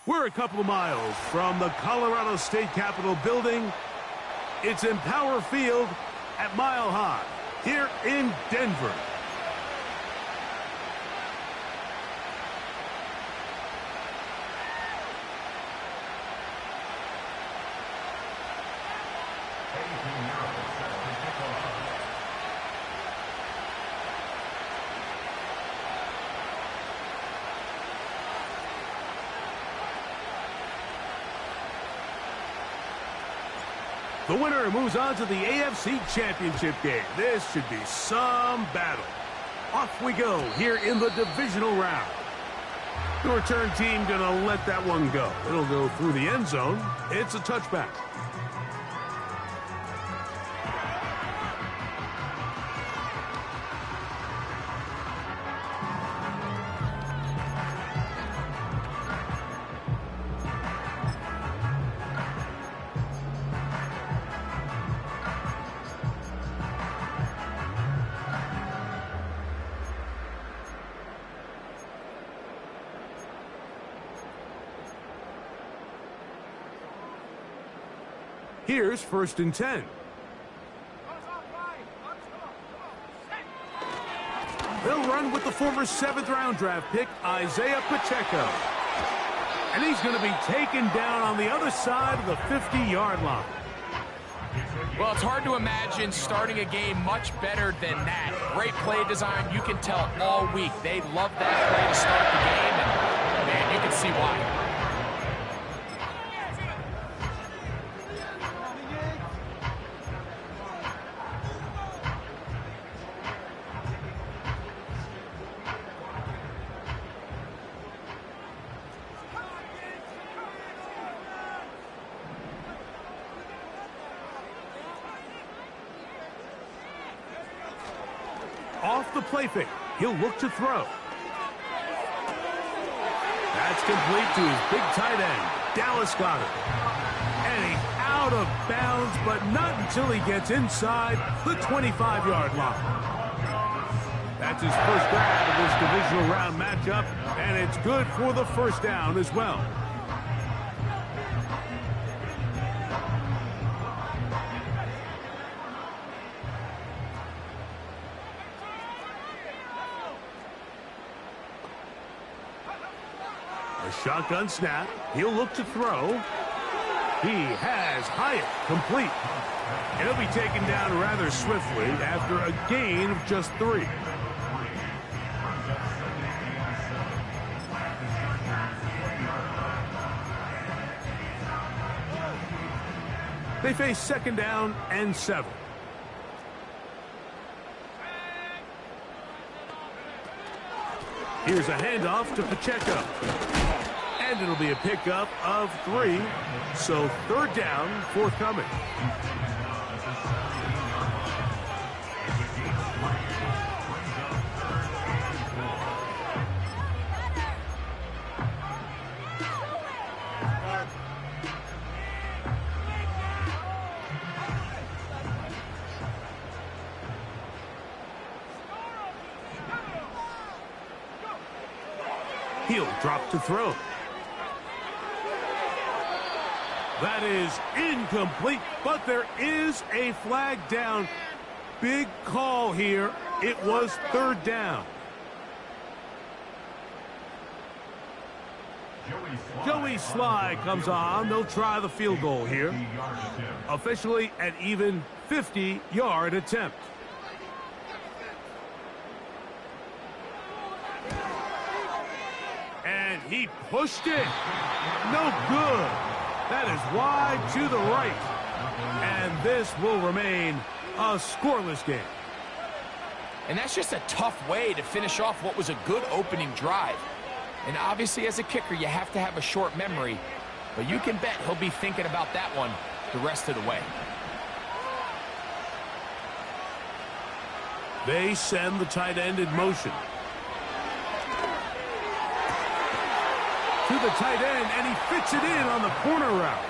We're a couple of miles from the Colorado State Capitol building. It's Empower Field at Mile High here in Denver. The winner moves on to the AFC Championship game. This should be some battle. Off we go here in the divisional round. The return team gonna let that one go. It'll go through the end zone. It's a touchback. Here's 1st and 10. They'll run with the former 7th-round draft pick, Isaiah Pacheco. And he's going to be taken down on the other side of the 50-yard line. Well, it's hard to imagine starting a game much better than that. Great play design. You can tell all week they love that play to start the game, and, man, you can see why. Off the play fake, he'll look to throw. That's complete to his big tight end, Dallas Goedert. And he's out of bounds, but not until he gets inside the 25-yard line. That's his first grab of this divisional round matchup, and it's good for the first down as well. Shotgun snap. He'll look to throw. He has Hyatt complete. And he'll be taken down rather swiftly after a gain of just 3. They face 2nd down and 7. Here's a handoff to Pacheco. And it'll be a pickup of 3, so 3rd down forthcoming. He'll drop to throw. That is incomplete, but there is a flag down. Big call here. It was 3rd down. Joey Sly comes on. They'll try the field goal here. Officially an even 50-yard attempt. And he pushed it. No good. That is wide to the right. And this will remain a scoreless game. And that's just a tough way to finish off what was a good opening drive. And obviously, as a kicker, you have to have a short memory. But you can bet he'll be thinking about that one the rest of the way. They send the tight end in motion. To the tight end, and he fits it in on the corner route.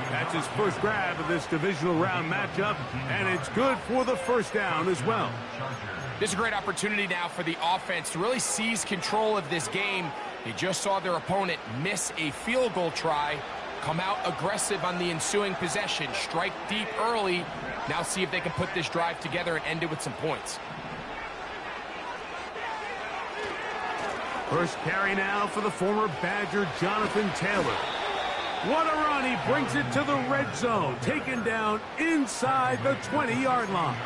That's his first grab of this divisional round matchup, and it's good for the first down as well. This is a great opportunity now for the offense to really seize control of this game They just saw their opponent miss a field goal try, come out aggressive on the ensuing possession, strike deep early. Now see if they can put this drive together and end it with some points. First carry now for the former Badger, Jonathan Taylor. What a run. He brings it to the red zone, taken down inside the 20-yard line.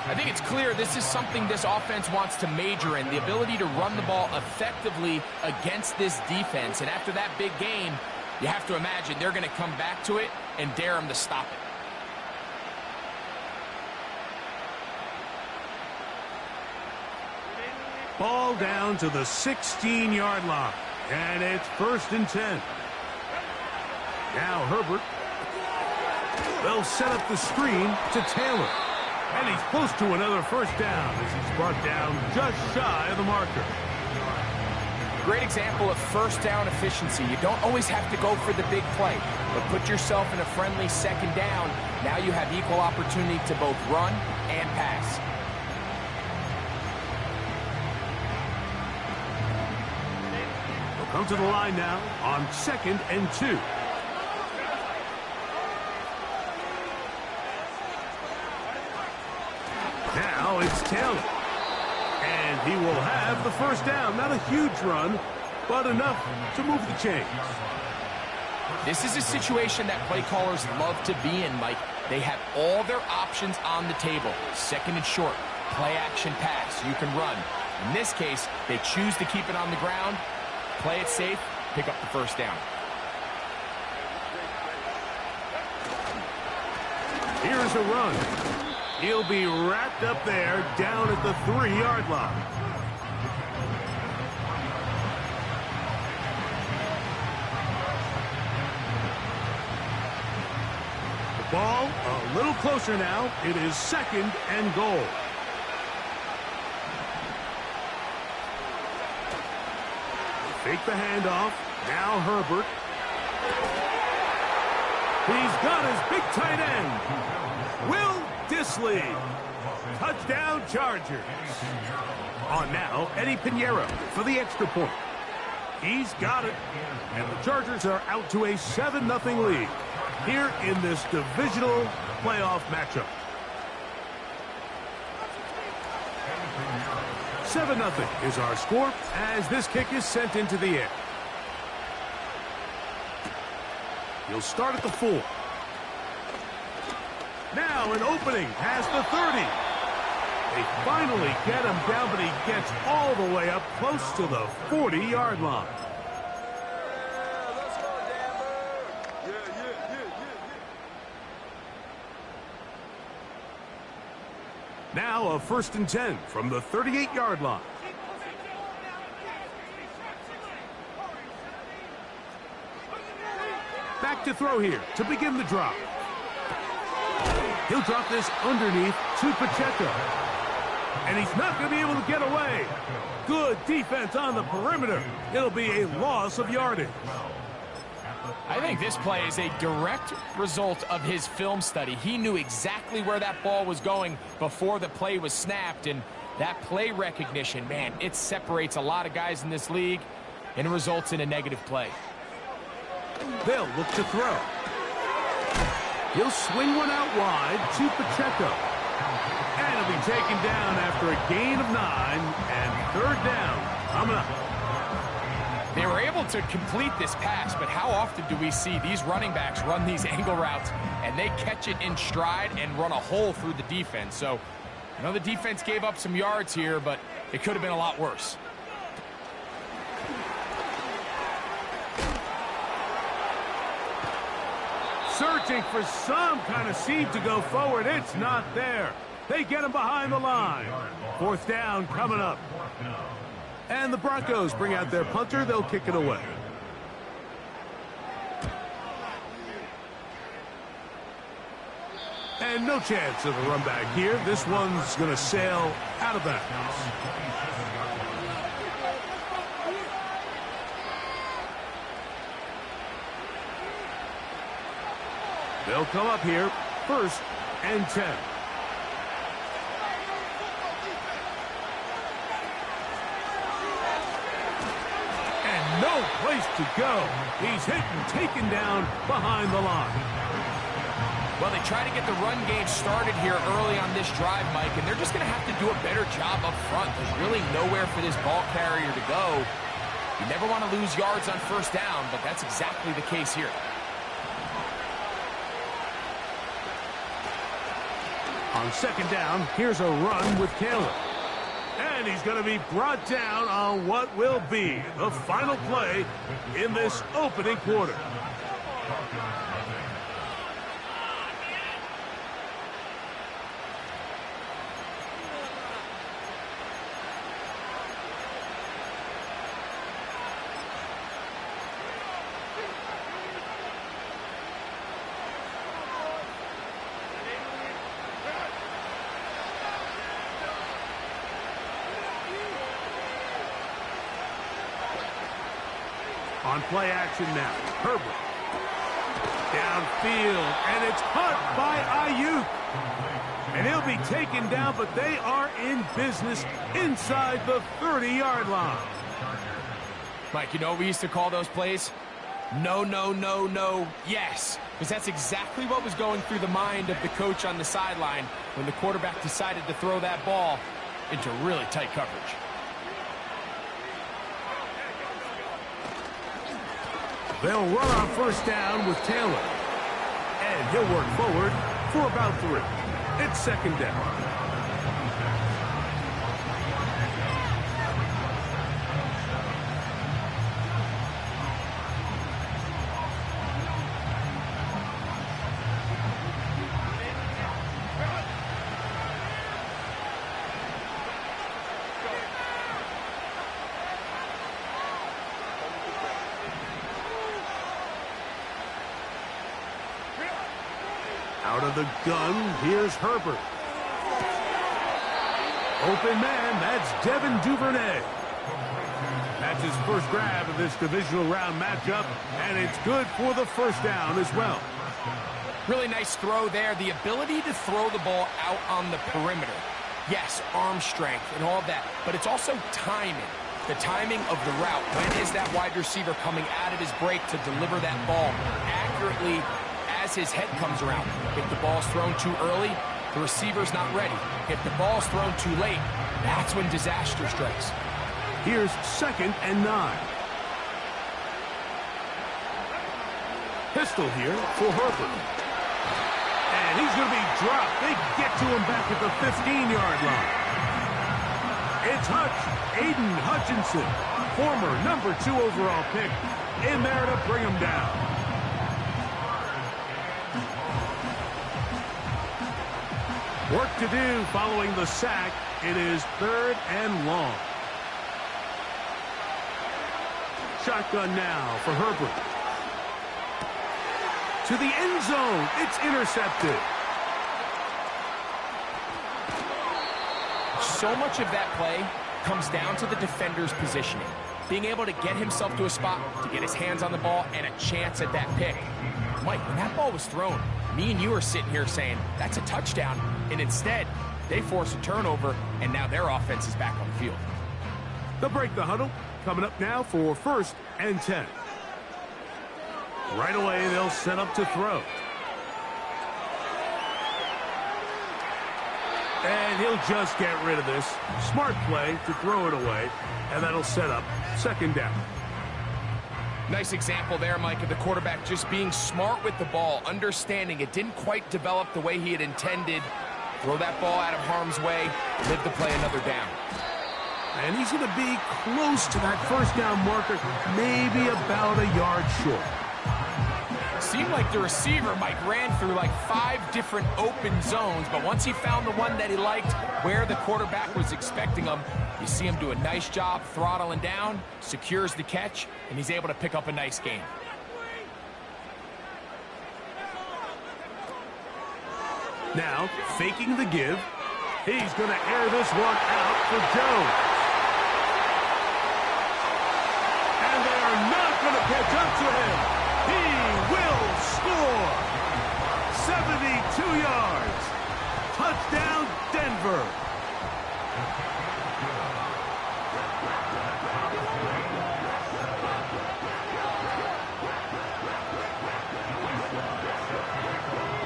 I think it's clear this is something this offense wants to major in, the ability to run the ball effectively against this defense. And after that big game, you have to imagine they're going to come back to it and dare them to stop it. Ball down to the 16-yard line, and it's 1st and 10. Now Herbert. They'll set up the screen to Taylor. And he's close to another first down as he's brought down just shy of the marker. Great example of first down efficiency. You don't always have to go for the big play, but put yourself in a friendly second down. Now you have equal opportunity to both run and pass. They'll come to the line now on 2nd and 2. Now it's Taylor. And he will have the first down. Not a huge run, but enough to move the chains. This is a situation that play callers love to be in, Mike. They have all their options on the table. 2nd and short, play action pass, you can run. In this case, they choose to keep it on the ground, play it safe, pick up the first down. Here's a run. He'll be wrapped up there down at the 3-yard line. The ball a little closer now. It is 2nd and goal. Fake the handoff. Now Herbert. He's got his big tight end. Will Disley. Touchdown Chargers. On now, Eddie Pinheiro for the extra point. He's got it. And the Chargers are out to a 7-0 lead here in this divisional playoff matchup. 7-0 is our score as this kick is sent into the air. He'll start at the 4. Now an opening past the 30. They finally get him down, but he gets all the way up close to the 40-yard line. Now a 1st and 10 from the 38-yard line. Back to throw here to begin the drop. He'll drop this underneath to Pacheco. And he's not going to be able to get away. Good defense on the perimeter. It'll be a loss of yardage. I think this play is a direct result of his film study. He knew exactly where that ball was going before the play was snapped. And that play recognition, man, it separates a lot of guys in this league and results in a negative play. They'll look to throw. He'll swing one out wide to Pacheco. And he'll be taken down after a gain of 9 and 3rd down coming up. They were able to complete this pass, but how often do we see these running backs run these angle routes and they catch it in stride and run a hole through the defense? So, I know the defense gave up some yards here, but it could have been a lot worse. Searching for some kind of seed to go forward. It's not there. They get him behind the line. 4th down coming up. And the Broncos bring out their punter. They'll kick it away. And no chance of a run back here. This one's going to sail out of bounds. They'll come up here, 1st and 10. No place to go. He's hit and taken down behind the line. Well, they try to get the run game started here early on this drive, Mike, and they're just going to have to do a better job up front. There's really nowhere for this ball carrier to go. You never want to lose yards on first down, but that's exactly the case here. On second down, here's a run with Taylor. And he's going to be brought down on what will be the final play in this opening quarter. On play action now, Herbert. Downfield, and it's caught by Ayuk. And he'll be taken down, but they are in business inside the 30-yard line. Mike, you know what we used to call those plays? No, no, no, no, yes. Because that's exactly what was going through the mind of the coach on the sideline when the quarterback decided to throw that ball into really tight coverage. They'll run on first down with Taylor. And he'll work forward for about 3. It's second down. Out of the gun, here's Herbert. Open man, that's Devin Duvernay. That's his first grab of this divisional round matchup, and it's good for the first down as well. Really nice throw there. The ability to throw the ball out on the perimeter. Yes, arm strength and all that, but it's also timing. The timing of the route. When is that wide receiver coming out of his break to deliver that ball accurately as his head comes around? If the ball's thrown too early, the receiver's not ready. If the ball's thrown too late, that's when disaster strikes. Here's second and 9. Pistol here for Herbert. And he's going to be dropped. They get to him back at the 15-yard line. It's Aiden Hutchinson, former number 2 overall pick, in there to bring him down. Work to do following the sack. It is 3rd and long. Shotgun now for Herbert. To the end zone. It's intercepted. So much of that play comes down to the defender's positioning. Being able to get himself to a spot, to get his hands on the ball, and a chance at that pick. Mike, when that ball was thrown, me and you are sitting here saying, that's a touchdown. And instead, they force a turnover, and now their offense is back on the field. They'll break the huddle. Coming up now for 1st and 10. Right away, they'll set up to throw. And he'll just get rid of this. Smart play to throw it away, and that'll set up 2nd down. Nice example there, Mike, of the quarterback just being smart with the ball, understanding it didn't quite develop the way he had intended. Throw that ball out of harm's way, live to play another down. And he's going to be close to that 1st down marker, maybe about a yard short. Seemed like the receiver, Mike, ran through like 5 different open zones, but once he found the one that he liked, where the quarterback was expecting him, you see him do a nice job throttling down, secures the catch, and he's able to pick up a nice gain. Now, faking the give, he's going to air this one out for Jones. And they are not going to catch up to him. He will score. 72 yards. Touchdown, Denver.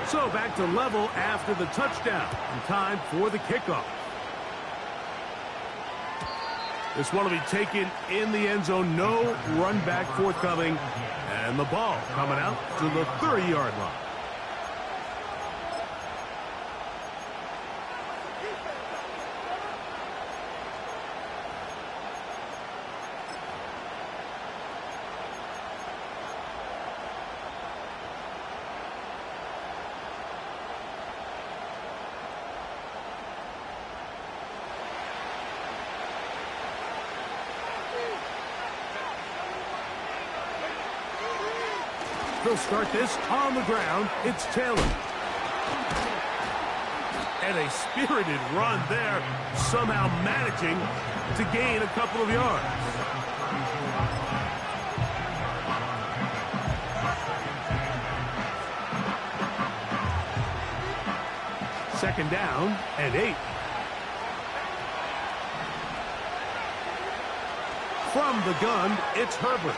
So back to level after the touchdown. And time for the kickoff. This one will be taken in the end zone. No run back forthcoming. And the ball coming out to the 30-yard line. They'll start this on the ground. It's Taylor. And a spirited run there, somehow managing to gain a couple of yards. Second down and 8. From the gun, it's Herbert.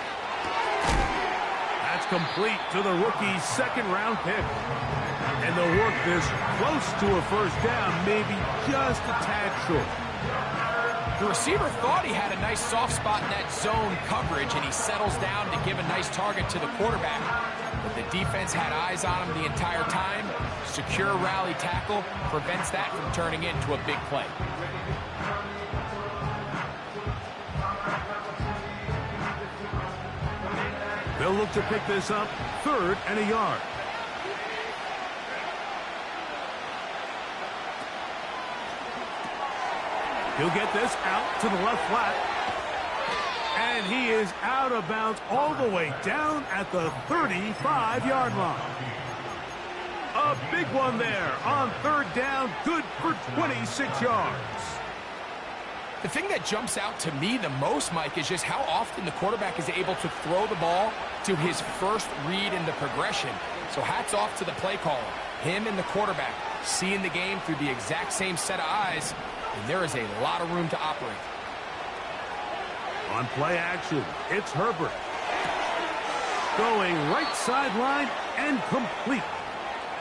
That's complete to the rookie's second-round pick. And they'll work this close to a first down, maybe just a tad short. The receiver thought he had a nice soft spot in that zone coverage, and he settles down to give a nice target to the quarterback. But the defense had eyes on him the entire time. Secure rally tackle prevents that from turning into a big play. They'll look to pick this up, 3rd and a yard. He'll get this out to the left flat. And he is out of bounds all the way down at the 35-yard line. A big one there on 3rd down, good for 26 yards. The thing that jumps out to me the most, Mike, is just how often the quarterback is able to throw the ball to his first read in the progression. So hats off to the play caller. Him and the quarterback seeing the game through the exact same set of eyes, and there is a lot of room to operate. On play action, it's Herbert. Going right sideline and complete.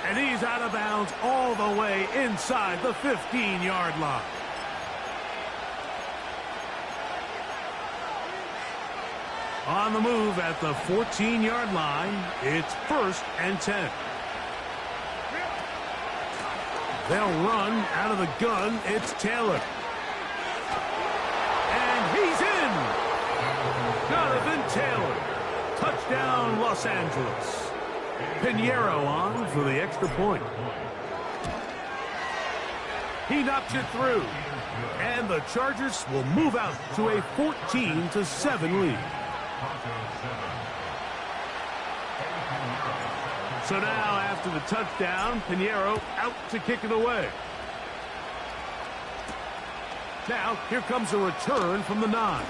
And he's out of bounds all the way inside the 15-yard line. On the move at the 14-yard line, it's 1st and 10. They'll run out of the gun. It's Taylor. And he's in. Jonathan Taylor. Touchdown, Los Angeles. Pinheiro on for the extra point. He knocks it through. And the Chargers will move out to a 14-7 lead. So now, after the touchdown, Pinheiro out to kick it away. Now, here comes a return from the 9.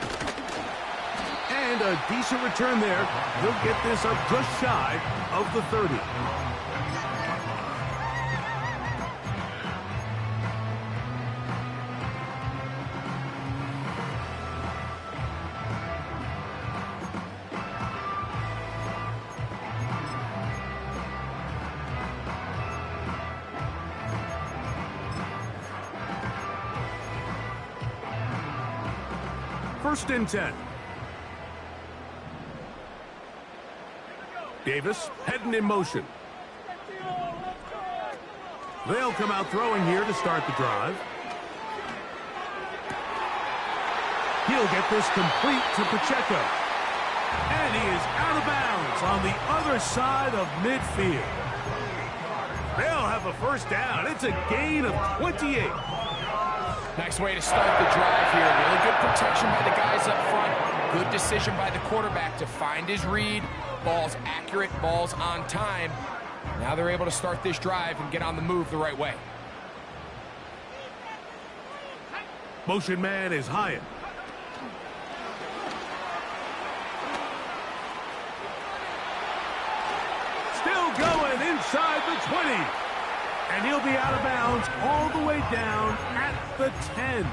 And a decent return there. He'll get this up just shy of the 30. First and 10. Davis heading in motion. They'll come out throwing here to start the drive. He'll get this complete to Pacheco. And he is out of bounds on the other side of midfield. They'll have a first down. It's a gain of 28. Nice way to start the drive here. Really good protection by the guys up front. Good decision by the quarterback to find his read. Ball's accurate, ball's on time. Now they're able to start this drive and get on the move the right way. Motion man is Hyatt. Still going inside the 20. And he'll be out of bounds all the way down at the 10.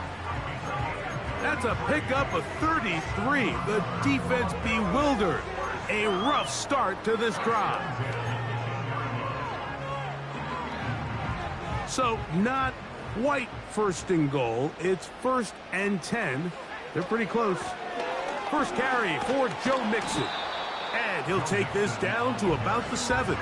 That's a pickup of 33. The defense bewildered. A rough start to this drive. So not quite first and goal. It's 1st and 10. They're pretty close. First carry for Joe Mixon. And he'll take this down to about the 7.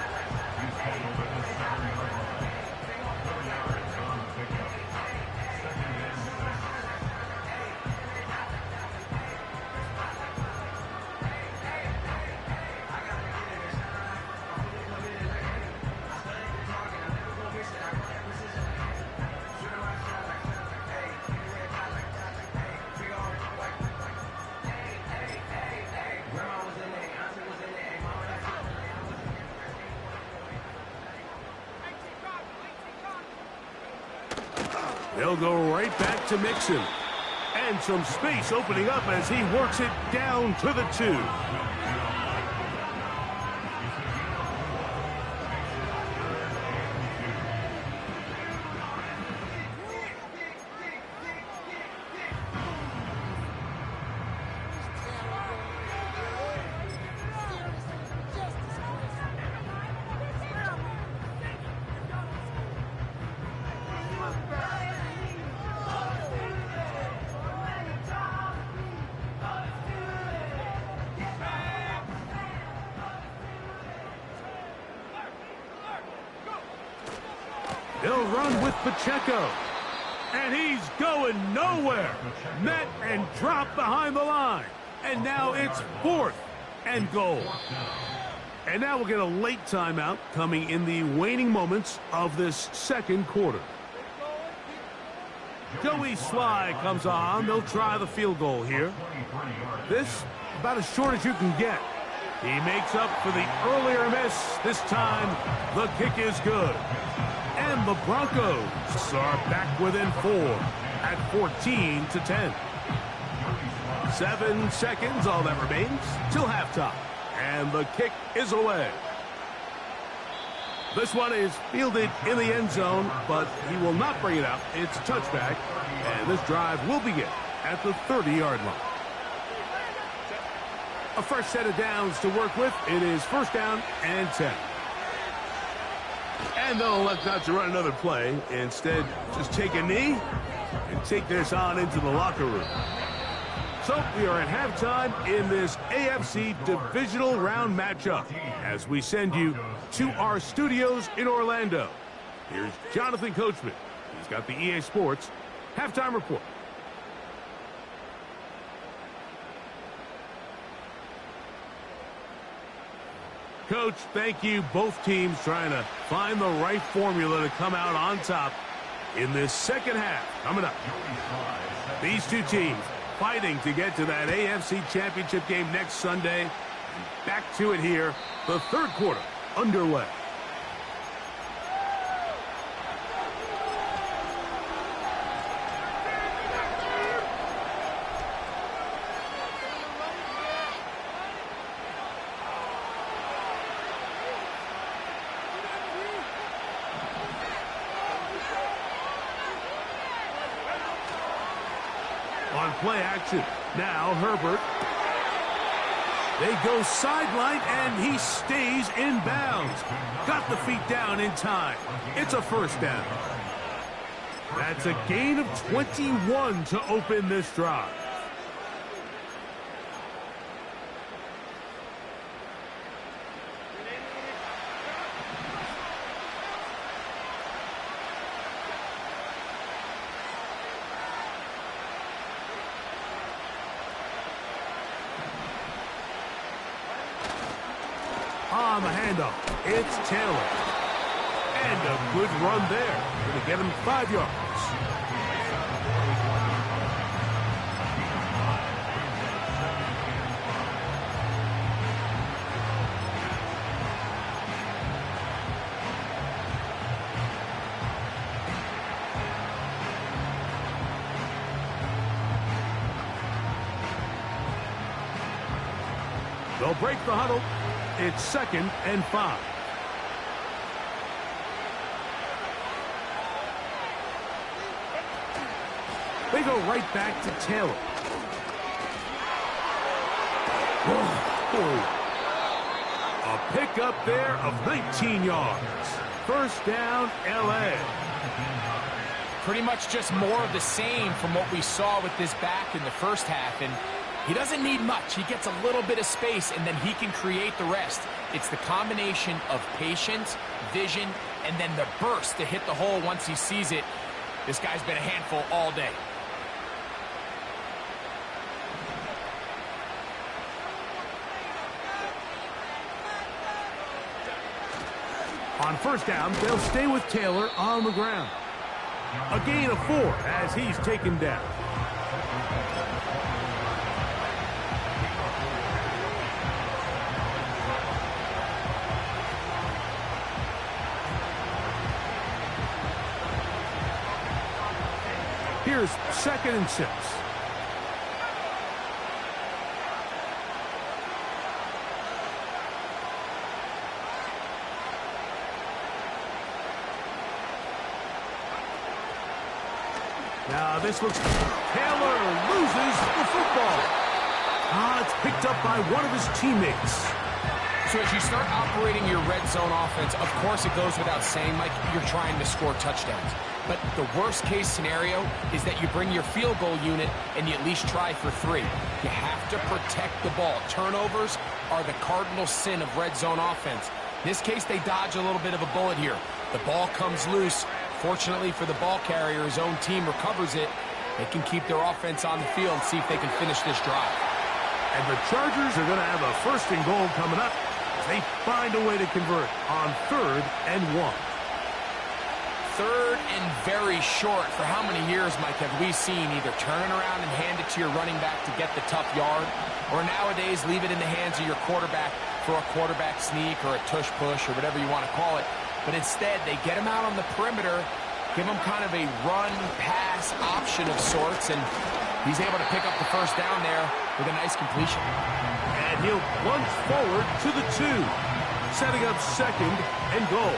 They'll go right back to Mixon. And some space opening up as he works it down to the 2. They'll run with Pacheco. And he's going nowhere. Met and dropped behind the line. And now it's 4th and goal. And now we'll get a late timeout coming in the waning moments of this second quarter. Joey Sly comes on. They'll try the field goal here. This about as short as you can get. He makes up for the earlier miss. This time, the kick is good. And the Broncos are back within 4 at 14-10. 7 seconds, all that remains, till halftime. And the kick is away. This one is fielded in the end zone, but he will not bring it out. It's touchback, and this drive will begin at the 30-yard line. A fresh set of downs to work with. It is 1st down and 10. And they'll elect not to run another play. Instead, just take a knee and take this on into the locker room. So we are at halftime in this AFC Divisional Round matchup as we send you to our studios in Orlando. Here's Jonathan Coachman. He's got the EA Sports Halftime Report. Coach, thank you. Both teams trying to find the right formula to come out on top in this second half. Coming up, these two teams fighting to get to that AFC Championship game next Sunday. Back to it here, the third quarter underway. On play action, now Herbert. They go sideline, and he stays in bounds. Got the feet down in time. It's a 1st down. That's a gain of 21 to open this drive. On the handoff, it's Taylor. And a good run there. Going to get him 5 yards. They'll break the huddle. It's 2nd and 5. They go right back to Taylor. A pickup there of 19 yards. 1st down, LA. Pretty much just more of the same from what we saw with this back in the first half. And he doesn't need much. He gets a little bit of space, and then he can create the rest. It's the combination of patience, vision, and then the burst to hit the hole once he sees it. This guy's been a handful all day. On first down, they'll stay with Taylor on the ground. A gain of 4 as he's taken down. Here's 2nd and 6. Now this looks... Taylor loses the football. It's picked up by one of his teammates. So as you start operating your red zone offense, of course it goes without saying, Mike, you're trying to score touchdowns. But the worst case scenario is that you bring your field goal unit and you at least try for 3. You have to protect the ball. Turnovers are the cardinal sin of red zone offense. In this case, they dodge a little bit of a bullet here. The ball comes loose. Fortunately for the ball carrier, his own team recovers it. They can keep their offense on the field and see if they can finish this drive. And the Chargers are going to have a 1st and goal coming up as they find a way to convert on 3rd and 1. 3rd and very short. For how many years, Mike, have we seen either turn it around and hand it to your running back to get the tough yard, or nowadays leave it in the hands of your quarterback for a quarterback sneak or a tush push or whatever you want to call it? But instead, they get him out on the perimeter, give him kind of a run-pass option of sorts, and he's able to pick up the 1st down there with a nice completion. And he'll plunge forward to the 2, setting up 2nd and goal.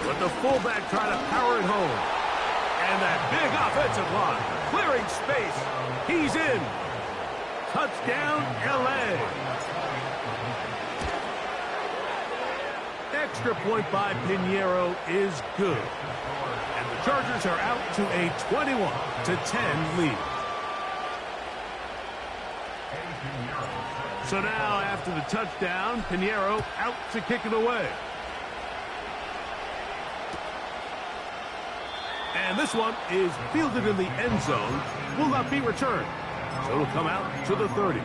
But the fullback trying to power it home. And that big offensive line, clearing space. He's in. Touchdown, L.A. Extra point by Pinheiro is good. And the Chargers are out to a 21-10 lead. So now, after the touchdown, Pinheiro out to kick it away. And this one is fielded in the end zone, will not be returned. So it'll come out to the 30.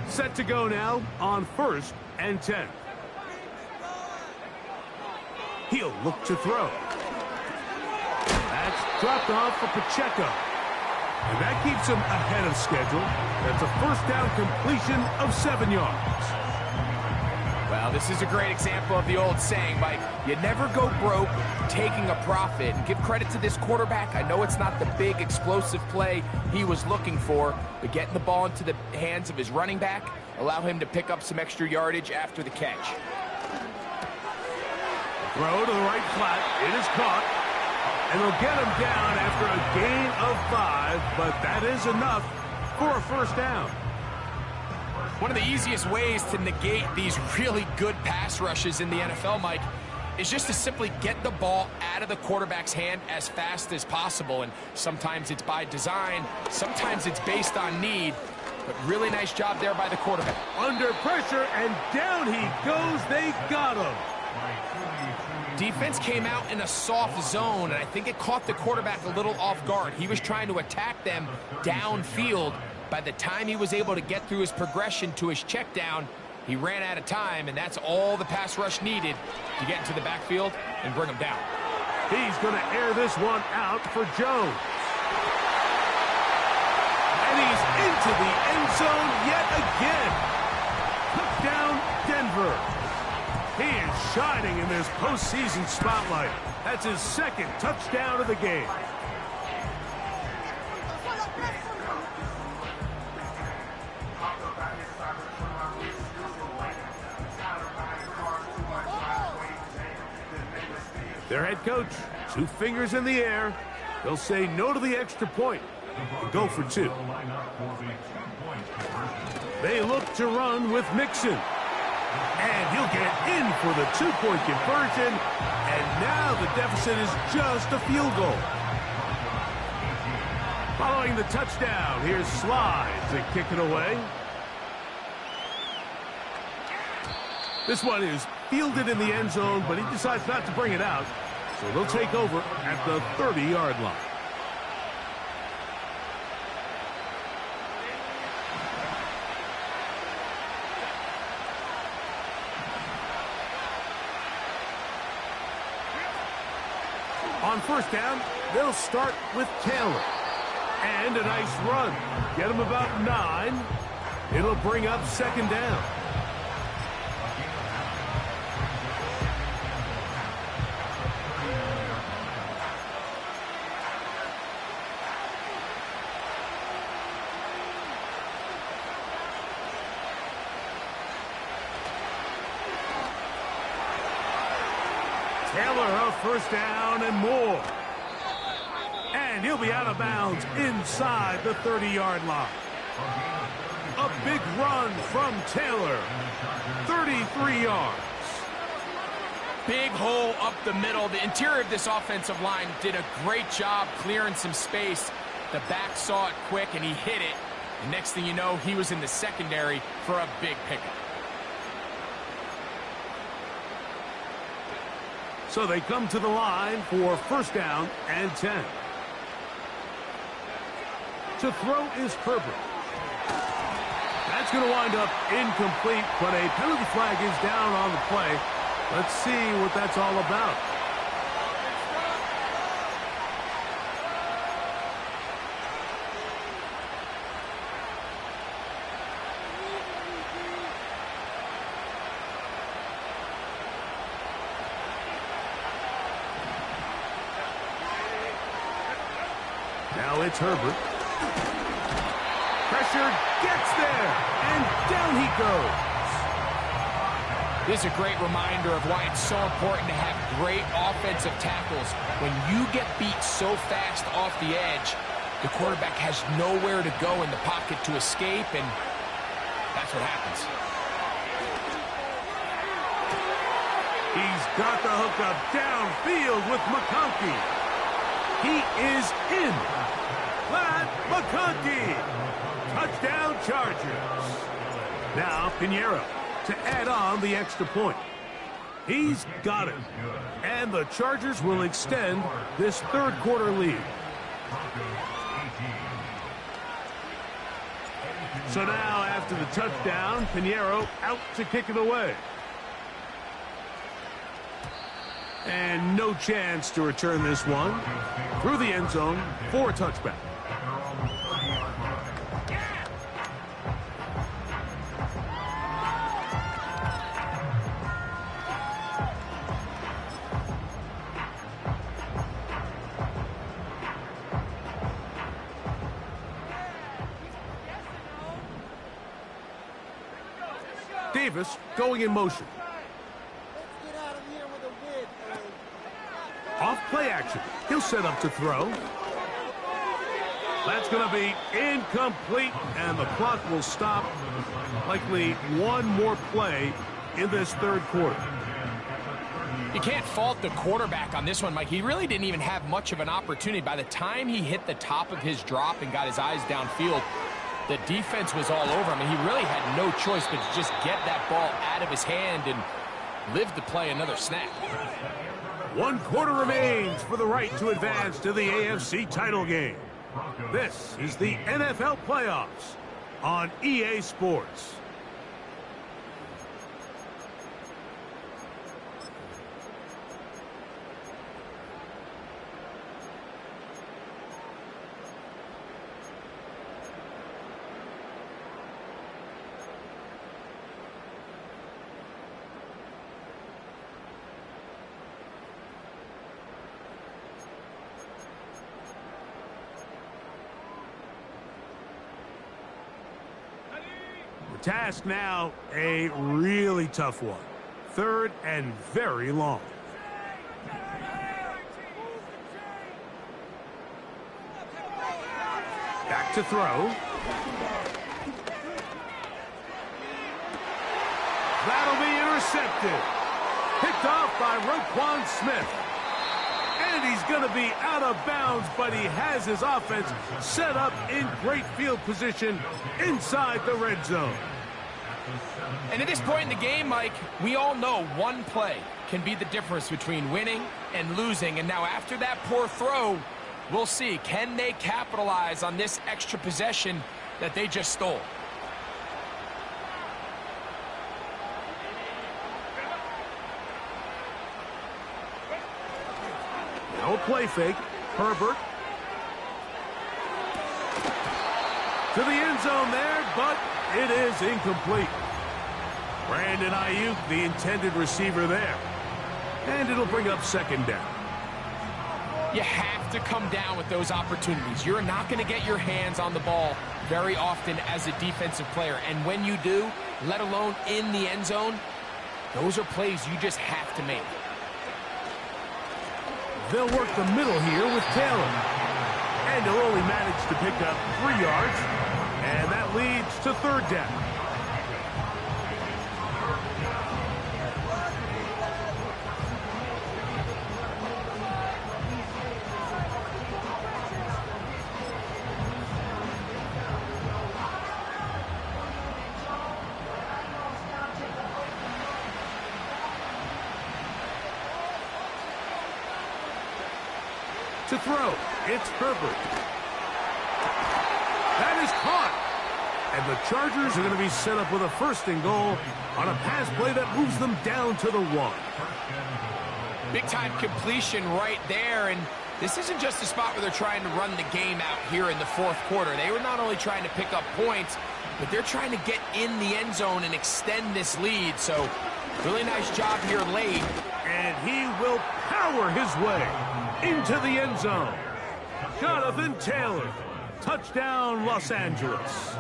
Set to go now on 1st and 10. He'll look to throw. That's dropped off for Pacheco. And that keeps him ahead of schedule. That's a 1st down completion of 7 yards. Well, this is a great example of the old saying, Mike. You never go broke taking a profit. And give credit to this quarterback. I know it's not the big explosive play he was looking for, but getting the ball into the hands of his running back, allow him to pick up some extra yardage after the catch. Throw to the right flat. It is caught. And they'll get him down after a gain of 5, but that is enough for a 1st down. One of the easiest ways to negate these really good pass rushes in the NFL, Mike, is just to simply get the ball out of the quarterback's hand as fast as possible. And sometimes it's by design, sometimes it's based on need. But really nice job there by the quarterback. Under pressure, and down he goes. They got him. Defense came out in a soft zone, and I think it caught the quarterback a little off guard. He was trying to attack them downfield. By the time he was able to get through his progression to his check down, he ran out of time, and that's all the pass rush needed to get into the backfield and bring him down. He's going to air this one out for Jones. And he's into the end zone yet again. Touchdown, Denver. He is shining in this postseason spotlight. That's his second touchdown of the game. Their head coach, 2 fingers in the air. He'll say no to the extra point and go for 2. They look to run with Mixon. And he'll get in for the 2-point conversion. And now the deficit is just a field goal. Following the touchdown, here's Slide to kick it away. This one is fielded in the end zone, but he decides not to bring it out. So they'll take over at the 30-yard line. On first down, they'll start with Taylor. And a nice run. Get him about 9. It'll bring up second down. Taylor a first down and more. And he'll be out of bounds inside the 30-yard line. A big run from Taylor. 33 yards. Big hole up the middle. The interior of this offensive line did a great job clearing some space. The back saw it quick, and he hit it. And next thing you know, he was in the secondary for a big pickup. So they come to the line for first down and 10. To throw is Herbert. That's going to wind up incomplete, but a penalty flag is down on the play. Let's see what that's all about. Now it's Herbert. Pressure gets there, and down he goes. This is a great reminder of why it's so important to have great offensive tackles. When you get beat so fast off the edge, the quarterback has nowhere to go in the pocket to escape, and that's what happens. He's got the hookup downfield with McConkey. He is in. Flat McConkey. Touchdown Chargers. Now Pinheiro to add on the extra point. He's got it. And the Chargers will extend this third quarter lead. So now after the touchdown, Pinheiro out to kick it away. And no chance to return this one. Through the end zone for a touchback. Davis going in motion. Off play action. He'll set up to throw. That's going to be incomplete, and the clock will stop. Likely one more play in this third quarter. You can't fault the quarterback on this one, Mike. He really didn't even have much of an opportunity. By the time he hit the top of his drop and got his eyes downfield, the defense was all over him, and he really had no choice but to just get that ball out of his hand and live to play another snap. 1 quarter remains for the right to advance to the AFC title game. This is the NFL playoffs on EA Sports. Task now, a really tough one. 3rd and very long. Back to throw. That'll be intercepted. Picked off by Roquan Smith. And he's going to be out of bounds, but he has his offense set up in great field position inside the red zone. And at this point in the game, Mike, we all know one play can be the difference between winning and losing. And now after that poor throw, we'll see, can they capitalize on this extra possession that they just stole? No play fake. Herbert. To the end zone there, but it is incomplete. Brandon Ayuk, the intended receiver there. And it'll bring up 2nd down. You have to come down with those opportunities. You're not going to get your hands on the ball very often as a defensive player. And when you do, let alone in the end zone, those are plays you just have to make. They'll work the middle here with Taylor. And he'll only manage to pick up 3 yards. And that leads to 3rd down. To throw, it's Herbert. That is caught. And the Chargers are going to be set up with a 1st and goal on a pass play that moves them down to the 1. Big-time completion right there, and this isn't just a spot where they're trying to run the game out here in the 4th quarter. They were not only trying to pick up points, but they're trying to get in the end zone and extend this lead. So, really nice job here late. And he will power his way into the end zone. Jonathan Taylor. Touchdown, Los Angeles.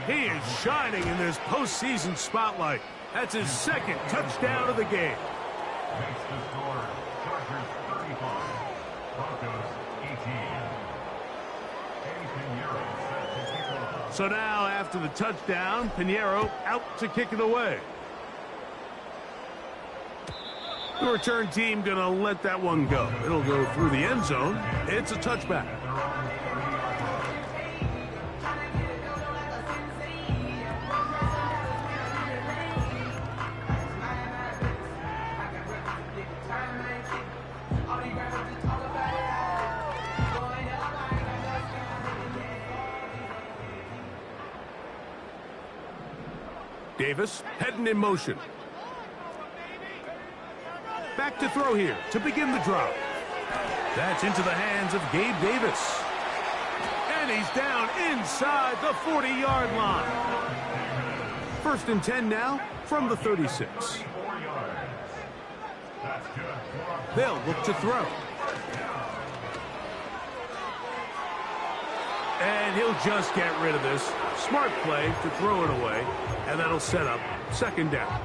He is shining in this postseason spotlight. That's his 2nd touchdown of the game. Makes the score, Chargers 35, Broncos 18. So now, after the touchdown, Pinheiro out to kick it away. The return team going to let that one go. It'll go through the end zone. It's a touchback. Davis heading in motion. Back to throw here to begin the drive. That's into the hands of Gabe Davis. And he's down inside the 40-yard line. 1st and 10 now from the 36. They'll look to throw. And he'll just get rid of this. Smart play to throw it away. And that'll set up 2nd down.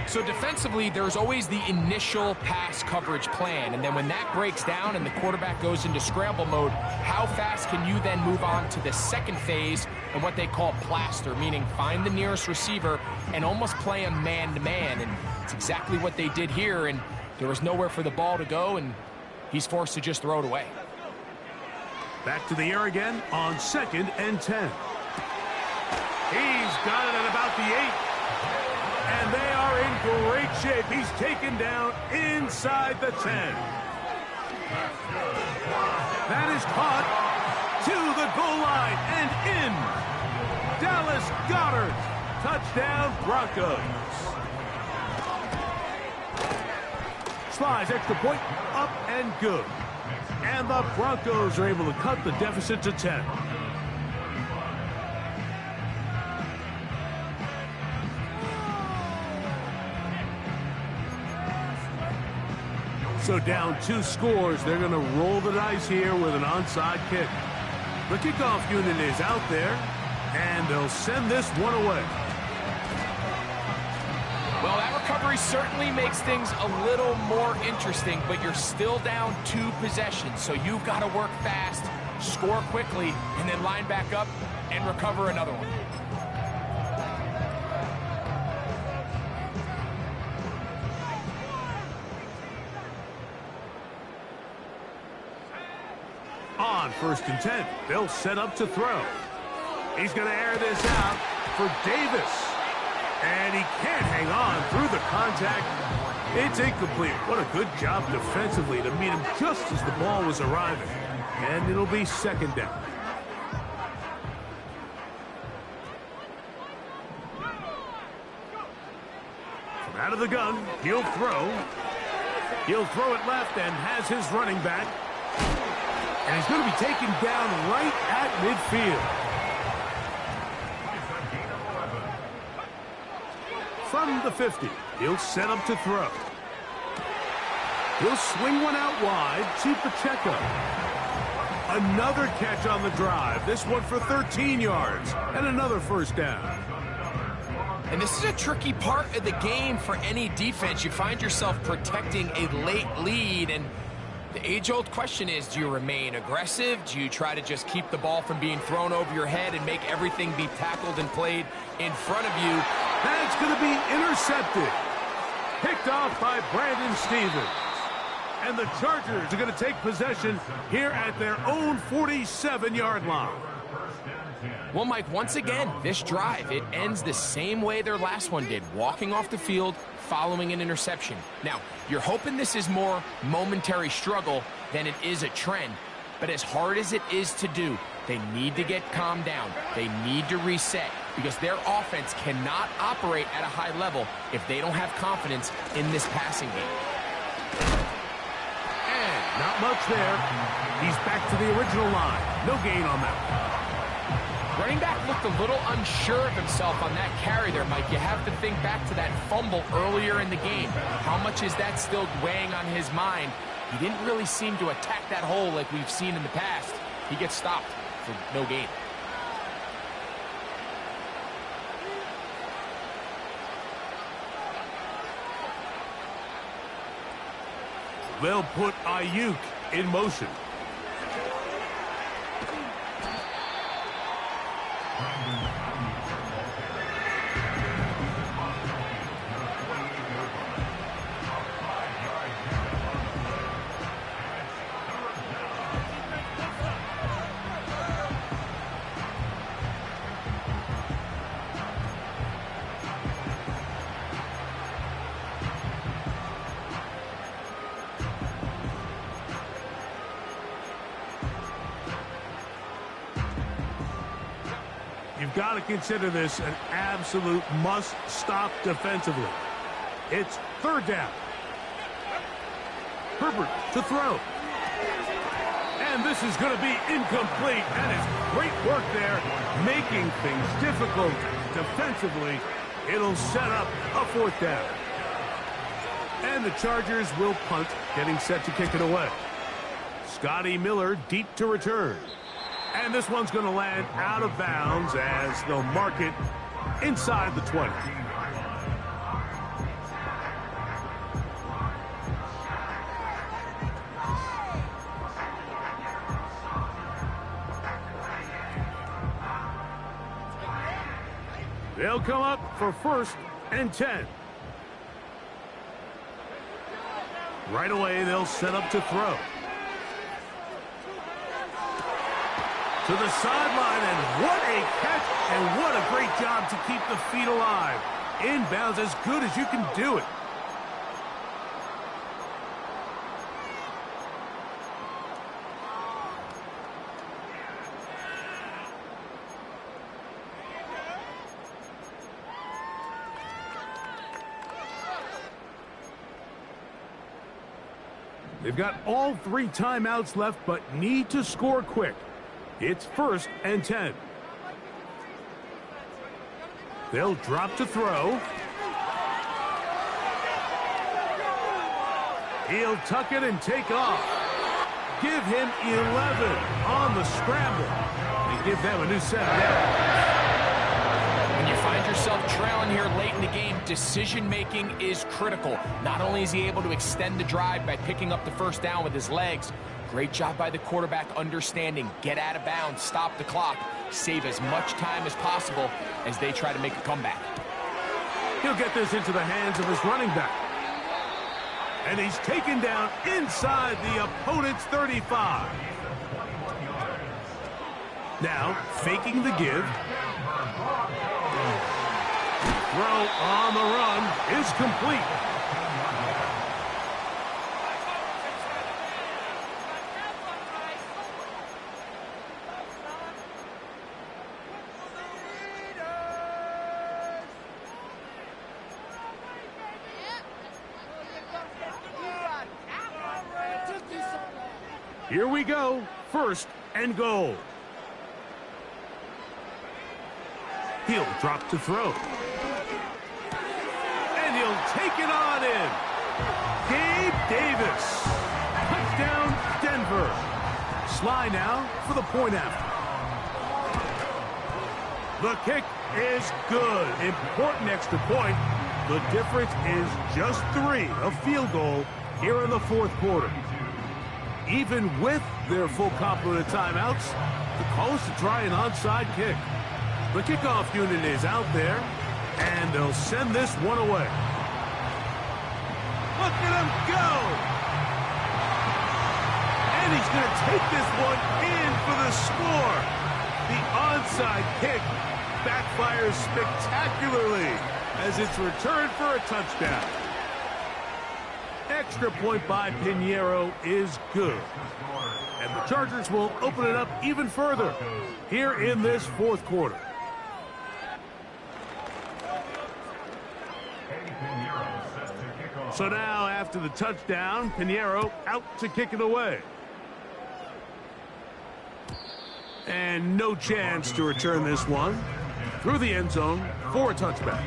So defensively, there's always the initial pass coverage plan. And then when that breaks down and the quarterback goes into scramble mode, how fast can you then move on to the 2nd phase and what they call plaster, meaning find the nearest receiver and almost play him man-to-man. And it's exactly what they did here. And there was nowhere for the ball to go, and he's forced to just throw it away. Back to the air again on 2nd and 10. He's got it at about the 8. And they are in great shape. He's taken down inside the 10. That is caught to the goal line and in. Dallas Goedert. Touchdown, Broncos. Slides extra point, up and good. And the Broncos are able to cut the deficit to 10. So down 2 scores, they're going to roll the dice here with an onside kick. The kickoff unit is out there, And they'll send this one away. Well, that recovery certainly makes things a little more interesting, but you're still down 2 possessions, so you've got to work fast, score quickly, and then line back up and recover another one. On 1st and 10, they'll set up to throw. He's going to air this out for Davis. And he can't hang on through the contact. It's incomplete. What a good job defensively to meet him just as the ball was arriving. And it'll be 2nd down. From out of the gun, he'll throw. He'll throw it left and has his running back. And he's going to be taken down right at midfield. From the 50, he'll set up to throw. He'll swing one out wide to Pacheco. Another catch on the drive. This one for 13 yards and another 1st down. And this is a tricky part of the game for any defense. You find yourself protecting a late lead, and the age-old question is, do you remain aggressive? Do you try to just keep the ball from being thrown over your head and make everything be tackled and played in front of you? That's going to be intercepted. Picked off by Brandon Stevens. And the Chargers are going to take possession here at their own 47-yard line. Well, Mike, once again, this drive, it ends the same way their last one did, walking off the field, following an interception. Now, you're hoping this is more momentary struggle than it is a trend, but as hard as it is to do, they need to get calmed down. They need to reset because their offense cannot operate at a high level if they don't have confidence in this passing game. And not much there. He's back to the original line. No gain on that. Running back looked a little unsure of himself on that carry there, Mike. You have to think back to that fumble earlier in the game. How much is that still weighing on his mind? He didn't really seem to attack that hole like we've seen in the past. He gets stopped for no gain. They'll put Ayuk in motion. You've got to consider this an absolute must-stop defensively. It's 3rd down. Herbert to throw. And this is going to be incomplete. That is great work there, making things difficult defensively. It'll set up a 4th down. And the Chargers will punt, getting set to kick it away. Scotty Miller deep to return. And this one's going to land out of bounds as they'll mark it inside the 20. They'll come up for 1st and 10. Right away, they'll set up to throw. To the sideline, and what a catch, and what a great job to keep the feet alive. Inbounds as good as you can do it. They've got all 3 timeouts left, but need to score quick. It's 1st and 10. They'll drop to throw. He'll tuck it and take off. Give him 11 on the scramble. And give them a new set down. yourself trailing here late in the game, decision-making is critical. Not only is he able to extend the drive by picking up the first down with his legs, great job by the quarterback understanding, get out of bounds, stop the clock, save as much time as possible as they try to make a comeback. He'll get this into the hands of his running back. And he's taken down inside the opponent's 35. Now, faking the give. Throw on the run is complete. Here we go. First and goal. He'll drop to throw. And he'll take it on in. Gabe Davis. Touchdown, Denver. Sly now for the point after. The kick is good. Important extra point. The difference is just 3, a field goal here in the fourth quarter. Even with their full complement of timeouts, the call is to try an onside kick. The kickoff unit is out there, and they'll send this one away. Look at him go! And he's going to take this one in for the score. The onside kick backfires spectacularly as it's returned for a touchdown. Extra point by Pinheiro is good. And the Chargers will open it up even further here in this fourth quarter. So now, after the touchdown, Pinheiro out to kick it away. And no chance to return this one through the end zone for a touchback.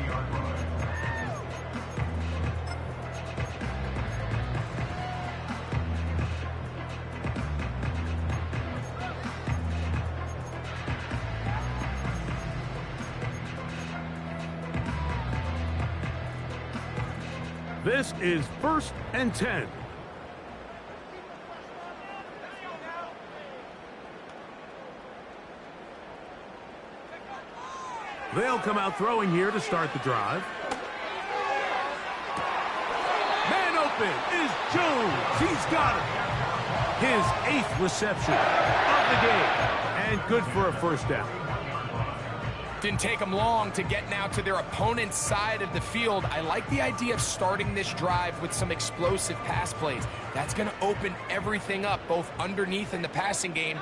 This is 1st and 10. They'll come out throwing here to start the drive. Man open is Jones. He's got it. His 8th reception of the game. And good for a first down. Didn't take them long to get now to their opponent's side of the field. I like the idea of starting this drive with some explosive pass plays. That's going to open everything up, both underneath in the passing game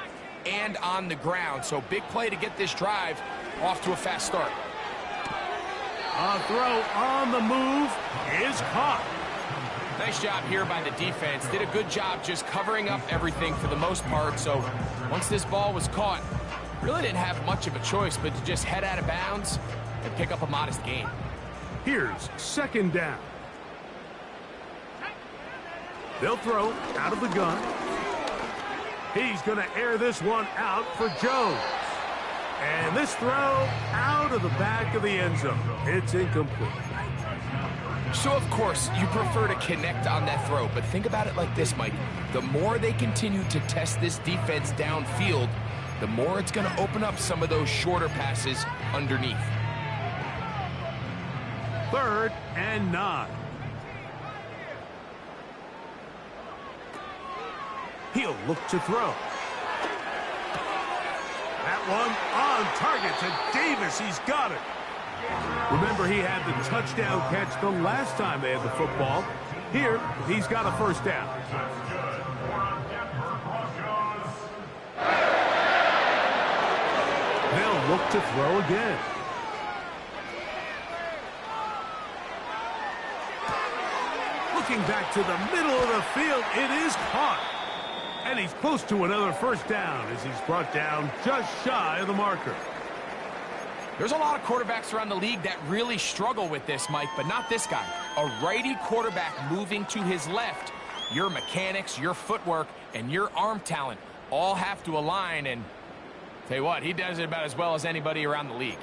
and on the ground. So big play to get this drive off to a fast start. A throw on the move is caught. Nice job here by the defense. Did a good job just covering up everything for the most part. So once this ball was caught, really didn't have much of a choice but to just head out of bounds and pick up a modest gain. Here's 2nd down. They'll throw out of the gun. He's going to air this one out for Jones. And this throw out of the back of the end zone. It's incomplete. So, of course, you prefer to connect on that throw, but think about it like this, Mike. The more they continue to test this defense downfield, the more it's going to open up some of those shorter passes underneath. 3rd and 9. He'll look to throw. That one on target to Davis. He's got it. Remember, he had the touchdown catch the last time they had the football. Here, he's got a first down. They'll look to throw again. Looking back to the middle of the field, it is caught. And he's close to another first down as he's brought down just shy of the marker. There's a lot of quarterbacks around the league that really struggle with this, Mike, but not this guy. A righty quarterback moving to his left. Your mechanics, your footwork, and your arm talent all have to align, and tell you what, he does it about as well as anybody around the league.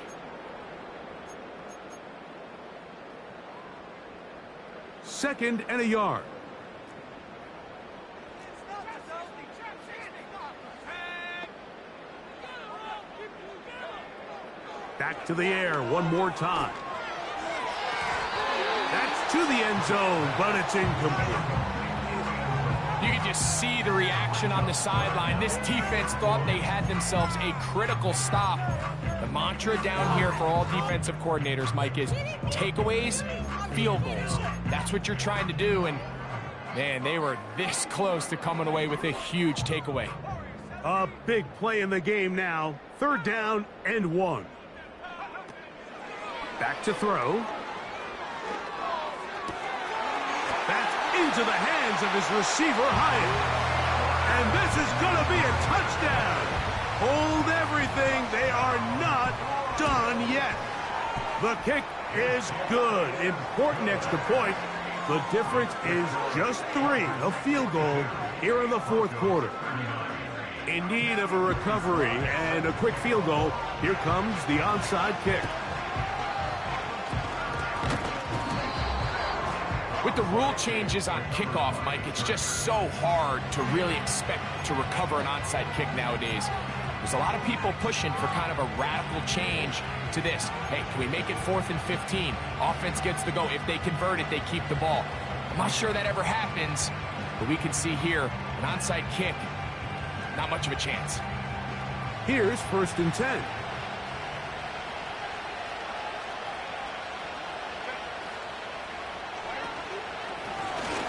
2nd and a yard. Back to the air one more time. That's to the end zone, but it's incomplete. You can just see the reaction on the sideline. This defense thought they had themselves a critical stop. The mantra down here for all defensive coordinators, Mike, is takeaways, field goals. That's what you're trying to do, and man, they were this close to coming away with a huge takeaway. A big play in the game now. 3rd down and 1. Back to throw. That's into the hands of his receiver, Hyatt. And this is going to be a touchdown. Hold everything. They are not done yet. The kick is good. Important extra point. The difference is just 3. A field goal here in the 4th quarter. In need of a recovery and a quick field goal, here comes the onside kick. With the rule changes on kickoff, Mike, it's just so hard to really expect to recover an onside kick nowadays. There's a lot of people pushing for kind of a radical change to this. Hey, can we make it 4th and 15? Offense gets the go. If they convert it, they keep the ball. I'm not sure that ever happens, but we can see here an onside kick, not much of a chance. Here's 1st and 10.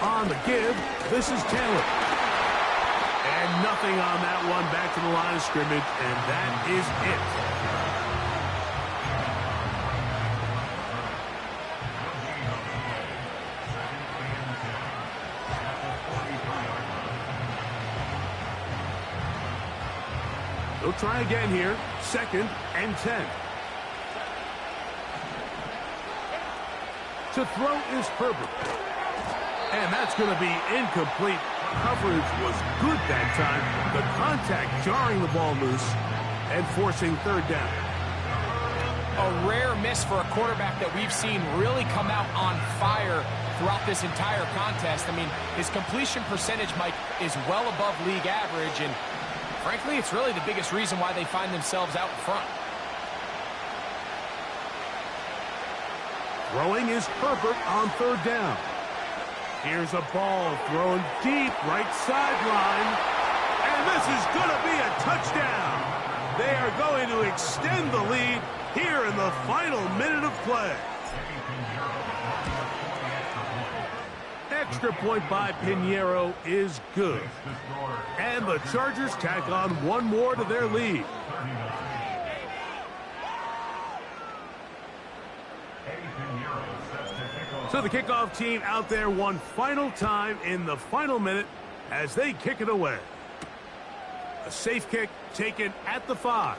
On the give, this is Taylor. And nothing on that one. Back to the line of scrimmage, and that is it. They'll try again here. 2nd and 10. To throw is Herbert. And that's going to be incomplete. Coverage was good that time. The contact jarring the ball loose and forcing 3rd down. A rare miss for a quarterback that we've seen really come out on fire throughout this entire contest. I mean, his completion percentage, Mike, is well above league average, and frankly, it's really the biggest reason why they find themselves out in front. Throwing is Herbert on 3rd down. Here's a ball thrown deep right sideline. And this is going to be a touchdown. They are going to extend the lead here in the final minute of play. Extra point by Pinheiro is good. And the Chargers tack on one more to their lead. So the kickoff team out there one final time in the final minute as they kick it away. A safe kick taken at the 5.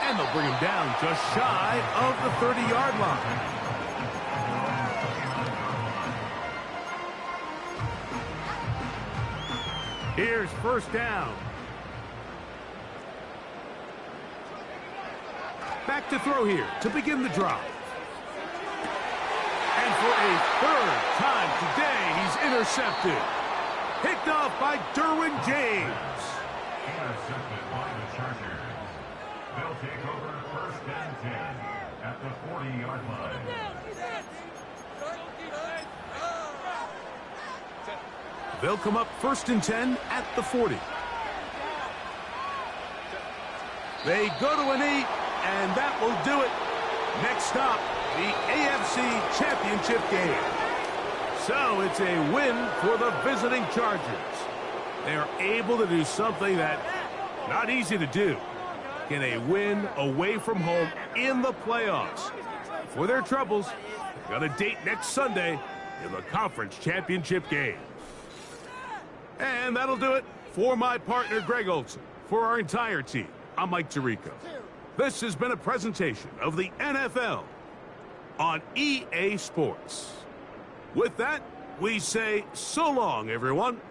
And they'll bring him down just shy of the 30-yard line. Here's 1st down. Back to throw here to begin the drive. And for a 3rd time today, he's intercepted. Picked off by Derwin James. Intercepted by the Chargers. They'll take over 1st and 10 at the 40-yard line. They'll come up 1st and 10 at the 40. They go to a knee, and that will do it. Next stop, the AFC Championship game. So it's a win for the visiting Chargers. They are able to do something that not easy to do. Get a win away from home in the playoffs. For their troubles, they've got a date next Sunday in the Conference Championship game. And that'll do it for my partner, Greg Olson. For our entire team, I'm Mike Tirico. This has been a presentation of the NFL on EA Sports. With that, we say so long, everyone.